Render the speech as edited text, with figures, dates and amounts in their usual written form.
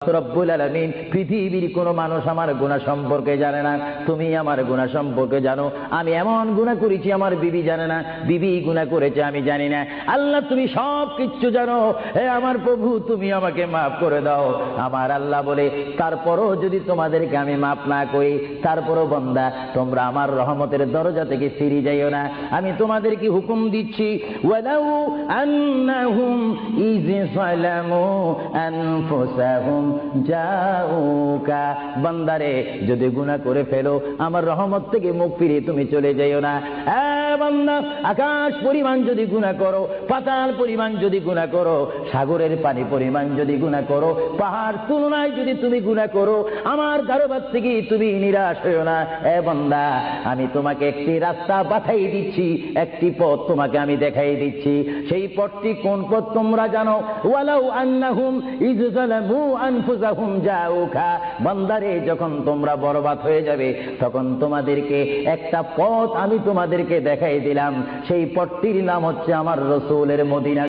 রব্বুল আলামিন পৃথিবীর কোনো মানুষ আমার গুনাহ সম্পর্কে জানে না, তুমি আমার গুনাহ সম্পর্কে জানো। আমি এমন গুনাহ করেছি আমার বিবি জানে না, বিবি গুনাহ করেছে আমি জানি না। আল্লাহ তুমি সব কিচ্ছু জানো, হে আমার প্রভু তুমি আমাকে মাফ করে দাও। আমার আল্লাহ বলে, তারপরও যদি তোমাদেরকে আমি মাফ না করি, তারপরও বান্দা তোমরা আমার রহমতের দরজা থেকে ফিরে যাইও না। আমি তোমাদেরকে হুকুম দিচ্ছি, ওয়ালাউ আন্নাহুম ইয যালামু আনফুসাহুম জাউকা, বান্দারে যদি গুনাহ করে ফেলো আমার রহমত থেকে মুখ ফিরিয়ে তুমি চলে যাইও না। বান্দা, আকাশ পরিমাণ যদি গুনাহ করো, পাতাল পরিমাণ যদি গুনাহ করো, সাগরের পানি পরিমাণ যদি গুনাহ করো, পাহাড় তুলনায় যদি তুমি গুনাহ করো, আমার দরবার থেকে তুমি নিরাশ হইও না। বান্দা, আমি তোমাকে একটি রাস্তা পাঠাই দিচ্ছি, একটি পথ তোমাকে আমি দেখাই দিচ্ছি। সেই পথটি কোন পথ তোমরা জানো? ওয়ালাউ আন্নাহুম ইয যালামু আনফুসাহুম জাউকা, বান্দারে যখন তোমরা বরবাদ হয়ে যাবে তখন তোমাদেরকে একটা পথ আমি তোমাদেরকে দেখাই দিলাম, সেই পথটির নাম হচ্ছে আমার রাসূলের মদিনা।